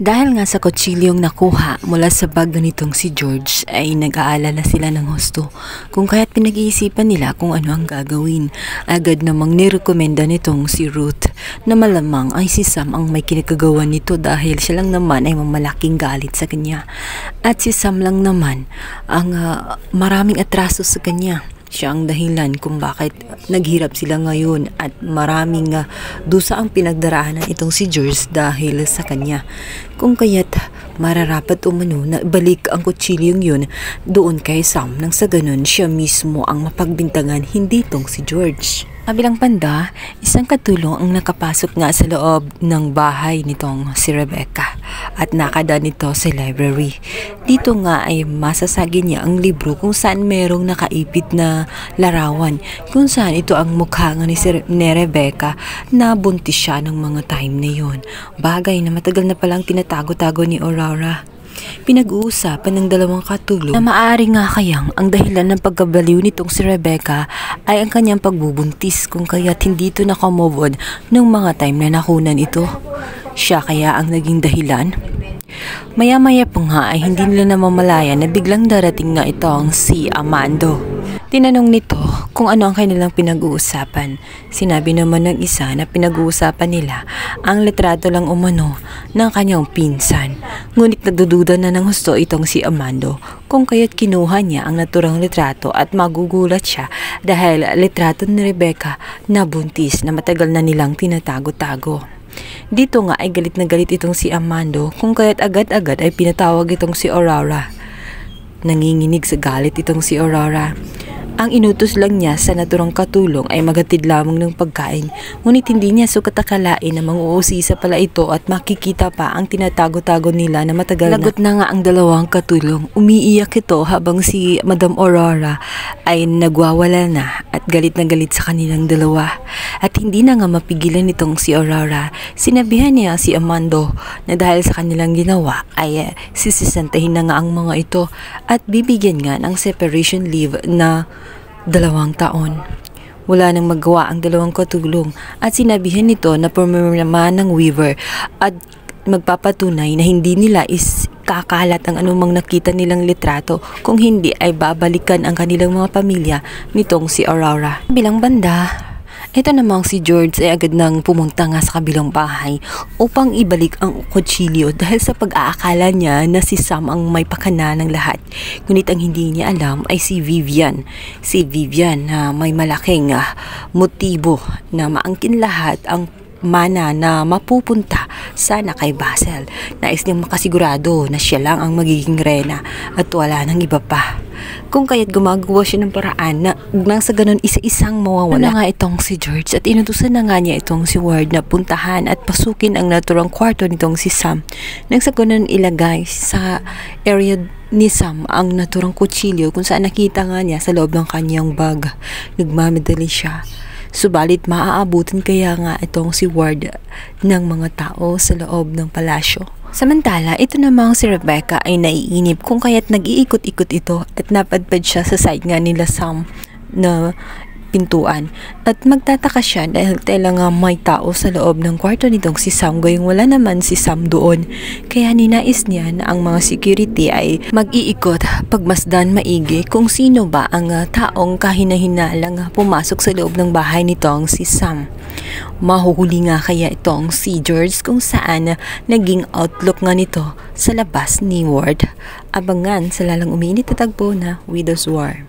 Dahil nga sa kutsilyong nakuha mula sa bag nitong si George ay nag-aalala sila ng husto kung kaya't pinag-iisipan nila kung ano ang gagawin. Agad namang nirekomenda nitong si Ruth na malamang ay si Sam ang may kinagagawa nito dahil siya lang naman ay mamalaking galit sa kanya. At si Sam lang naman ang maraming atraso sa kanya. Siya ang dahilan kung bakit naghirap sila ngayon at maraming dusa ang pinagdaraanan itong si George dahil sa kanya. Kung kaya't mararapat umano na balik ang kutsilyong yun doon kay Sam nang sa ganun siya mismo ang mapagbintangan, hindi itong si George. Kabilang banda, isang katulong ang nakapasok nga sa loob ng bahay nitong si Rebecca at nakada nito sa library. Dito nga ay masasagi niya ang libro kung saan merong nakaipit na larawan kung saan ito ang mukha nga ni Rebecca na buntis siya ng mga time na yun. Bagay na matagal na palang tinatago-tago ni Aurora. Pinag-uusapan ng dalawang katulong na maaari nga kayang ang dahilan ng pagkabaliw nitong si Rebecca ay ang kanyang pagbubuntis kung kaya't hindi ito nakamove on ng mga time na nakunan ito. Siya kaya ang naging dahilan? Maya-maya pa nga ay hindi nila namamalayan na biglang darating nga itong si Amando. Tinanong nito kung ano ang kanilang pinag-uusapan. Sinabi naman ng isa na pinag-uusapan nila ang litrato lang umano ng kanyang pinsan. Ngunit nagdududa na ng husto itong si Amando kung kaya't kinuha niya ang naturang litrato at magugulat siya dahil litrato ni Rebecca na buntis na matagal na nilang tinatago-tago. Dito nga ay galit na galit itong si Amando kung kaya't agad-agad ay pinatawag itong si Aurora. Nanginginig sa galit itong si Aurora. Ang inutos lang niya sa naturang katulong ay maghatid lamang ng pagkain, ngunit hindi niya sukat akalain na manguusisa pala ito at makikita pa ang tinatago-tago nila na matagal na. Lagot na nga ang dalawang katulong. Umiiyak ito habang si Madam Aurora ay nagwawala na at galit na galit sa kanilang dalawa. At hindi na nga mapigilan itong si Aurora. Sinabihan niya si Amando na dahil sa kanilang ginawa ay sisisantahin na nga ang mga ito at bibigyan nga ng separation leave na 2 taon. Wala nang magawa ang dalawang katulong at sinabihan nito na pumirma ng waiver at magpapatunay na hindi nila kakalat ang anumang nakita nilang litrato, kung hindi ay babalikan ang kanilang mga pamilya nitong si Aurora. Bilang banda, ito namang si George ay agad nang pumunta nga sa kabilang bahay upang ibalik ang kutsilyo dahil sa pag-aakala niya na si Sam ang may pakana ng lahat. Ngunit ang hindi niya alam ay si Vivian. Si Vivian na may malaking motibo na maangkin lahat ang mana na mapupunta sana kay Basil. Nais niyang makasigurado na siya lang ang magiging reyna at wala nang iba pa. Kung kaya't gumagawa siya ng paraan na nang sa ganun isa-isang mawawala na nga itong si George at inutusan na nga niya itong si Ward na puntahan at pasukin ang naturang kwarto nitong si Sam. Nang sa ganun ilagay sa area ni Sam ang naturang kutsilyo kung saan nakita nga niya sa loob ng kanyang bag. Nagmamadali siya. Subalit maaabutin kaya nga itong si Ward ng mga tao sa loob ng palasyo. Samantala, ito namang si Rebecca ay naiinip kung kaya't nag-iikot-ikot ito at napadpad siya sa side nga nila Sam na pintuan. At magtataka siya dahil tela nga may tao sa loob ng kwarto nitong si Sam gayong wala naman si Sam doon. Kaya ninais niya na ang mga security ay mag-iikot pagmasdan maigi kung sino ba ang taong kahina-hinalang pumasok sa loob ng bahay nitong si Sam. Mahuhuli nga kaya itong si George kung saan naging outlook nga nito sa labas ni Ward. Abangan sa lalang umiinit na tagpo na Widow's War.